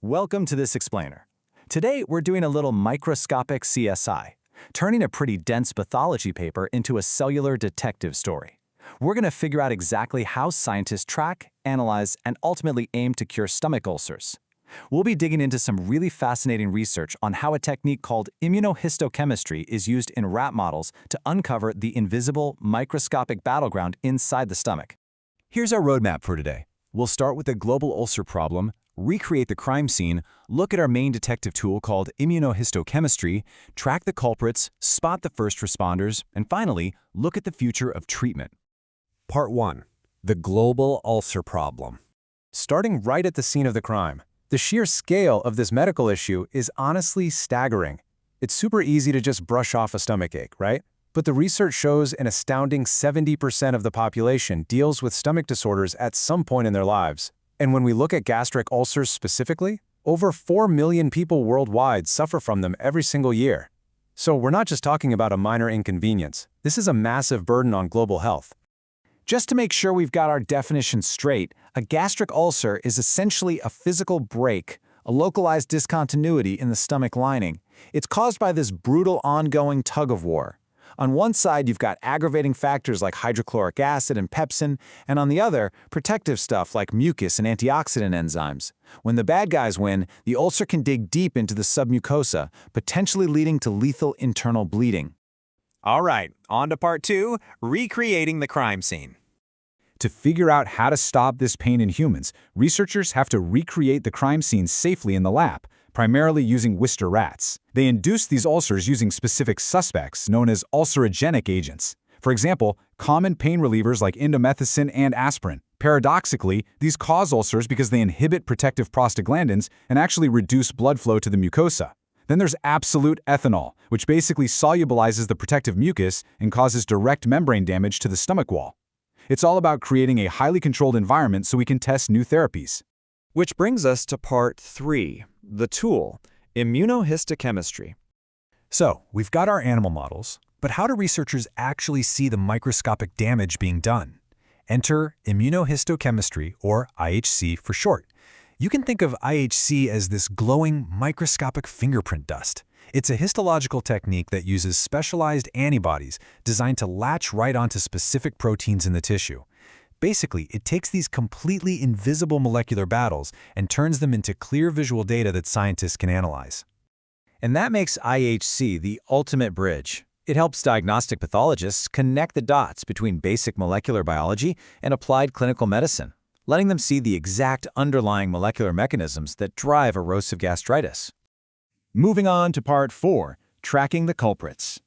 Welcome to this explainer. Today, we're doing a little microscopic CSI, turning a pretty dense pathology paper into a cellular detective story. We're going to figure out exactly how scientists track, analyze, and ultimately aim to cure stomach ulcers. We'll be digging into some really fascinating research on how a technique called immunohistochemistry is used in rat models to uncover the invisible, microscopic battleground inside the stomach. Here's our roadmap for today. We'll start with the global ulcer problem, recreate the crime scene, look at our main detective tool called immunohistochemistry, track the culprits, spot the first responders, and finally, look at the future of treatment. Part 1. The global ulcer problem. Starting right at the scene of the crime, the sheer scale of this medical issue is honestly staggering. It's super easy to just brush off a stomachache, right? But the research shows an astounding 70% of the population deals with stomach disorders at some point in their lives. And when we look at gastric ulcers specifically, over 4 million people worldwide suffer from them every single year. So we're not just talking about a minor inconvenience. This is a massive burden on global health. Just to make sure we've got our definition straight, a gastric ulcer is essentially a physical break, a localized discontinuity in the stomach lining. It's caused by this brutal ongoing tug-of-war. On one side, you've got aggravating factors like hydrochloric acid and pepsin, and on the other, protective stuff like mucus and antioxidant enzymes. When the bad guys win, the ulcer can dig deep into the submucosa, potentially leading to lethal internal bleeding. All right, on to part 2, recreating the crime scene. To figure out how to stop this pain in humans, researchers have to recreate the crime scene safely in the lab, primarily using Wistar rats. They induce these ulcers using specific suspects known as ulcerogenic agents. For example, common pain relievers like indomethacin and aspirin. Paradoxically, these cause ulcers because they inhibit protective prostaglandins and actually reduce blood flow to the mucosa. Then there's absolute ethanol, which basically solubilizes the protective mucus and causes direct membrane damage to the stomach wall. It's all about creating a highly controlled environment so we can test new therapies. Which brings us to part 3, the tool, immunohistochemistry. So, we've got our animal models, but how do researchers actually see the microscopic damage being done? Enter immunohistochemistry, or IHC for short. You can think of IHC as this glowing microscopic fingerprint dust. It's a histological technique that uses specialized antibodies designed to latch right onto specific proteins in the tissue. Basically, it takes these completely invisible molecular battles and turns them into clear visual data that scientists can analyze. And that makes IHC the ultimate bridge. It helps diagnostic pathologists connect the dots between basic molecular biology and applied clinical medicine, letting them see the exact underlying molecular mechanisms that drive erosive gastritis. Moving on to part 4, tracking the culprits.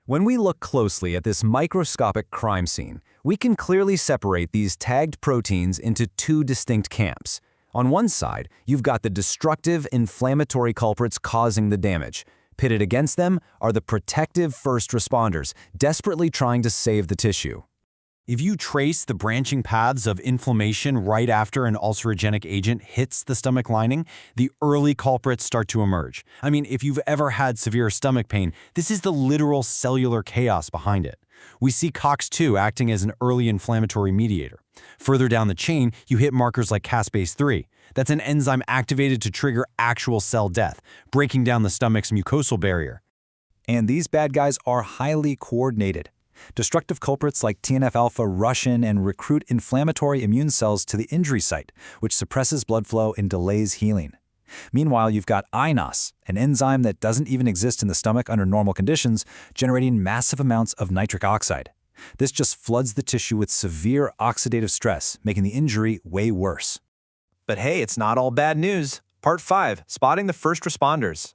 When we look closely at this microscopic crime scene, we can clearly separate these tagged proteins into 2 distinct camps. On one side, you've got the destructive, inflammatory culprits causing the damage. Pitted against them are the protective first responders, desperately trying to save the tissue. If you trace the branching paths of inflammation right after an ulcerogenic agent hits the stomach lining, the early culprits start to emerge. I mean, if you've ever had severe stomach pain, this is the literal cellular chaos behind it. We see COX-2 acting as an early inflammatory mediator. Further down the chain, you hit markers like caspase-3. That's an enzyme activated to trigger actual cell death, breaking down the stomach's mucosal barrier. And these bad guys are highly coordinated. Destructive culprits like TNF-alpha rush in and recruit inflammatory immune cells to the injury site, which suppresses blood flow and delays healing. Meanwhile, you've got iNOS, an enzyme that doesn't even exist in the stomach under normal conditions, generating massive amounts of nitric oxide. This just floods the tissue with severe oxidative stress, making the injury way worse. But hey, it's not all bad news. Part 5, spotting the first responders.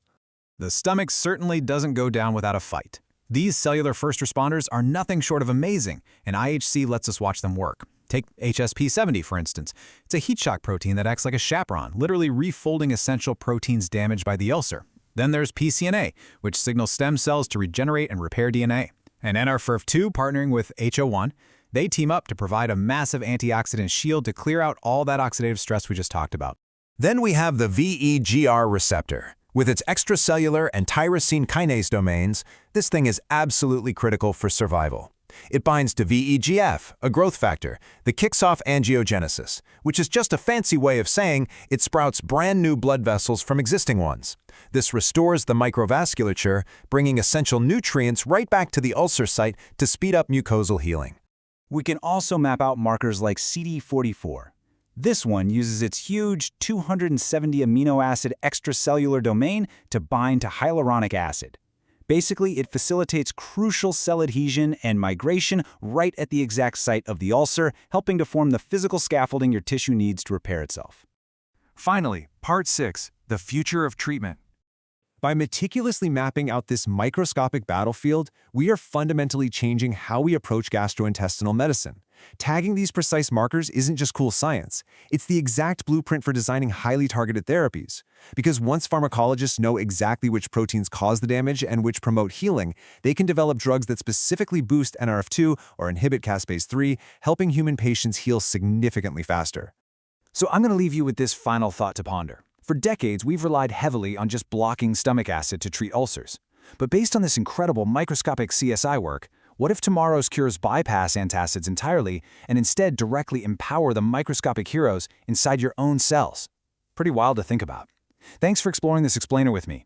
The stomach certainly doesn't go down without a fight. These cellular first responders are nothing short of amazing, and IHC lets us watch them work. Take HSP70, for instance. It's a heat shock protein that acts like a chaperone, literally refolding essential proteins damaged by the ulcer. Then there's pCNA, which signals stem cells to regenerate and repair DNA. And NR-FERV2, partnering with HO1, they team up to provide a massive antioxidant shield to clear out all that oxidative stress we just talked about. Then we have the VEGR receptor. With its extracellular and tyrosine kinase domains, this thing is absolutely critical for survival. It binds to VEGF, a growth factor, that kicks off angiogenesis, which is just a fancy way of saying it sprouts brand new blood vessels from existing ones. This restores the microvasculature, bringing essential nutrients right back to the ulcer site to speed up mucosal healing. We can also map out markers like CD44. This one uses its huge 270 amino acid extracellular domain to bind to hyaluronic acid. Basically, it facilitates crucial cell adhesion and migration right at the exact site of the ulcer, helping to form the physical scaffolding your tissue needs to repair itself. Finally, Part 6, the future of treatment. By meticulously mapping out this microscopic battlefield, we are fundamentally changing how we approach gastrointestinal medicine. Tagging these precise markers isn't just cool science. It's the exact blueprint for designing highly targeted therapies. Because once pharmacologists know exactly which proteins cause the damage and which promote healing, they can develop drugs that specifically boost NRF2 or inhibit caspase-3, helping human patients heal significantly faster. So I'm going to leave you with this final thought to ponder. For decades, we've relied heavily on just blocking stomach acid to treat ulcers. But based on this incredible microscopic CSI work, what if tomorrow's cures bypass antacids entirely and instead directly empower the microscopic heroes inside your own cells? Pretty wild to think about. Thanks for exploring this explainer with me.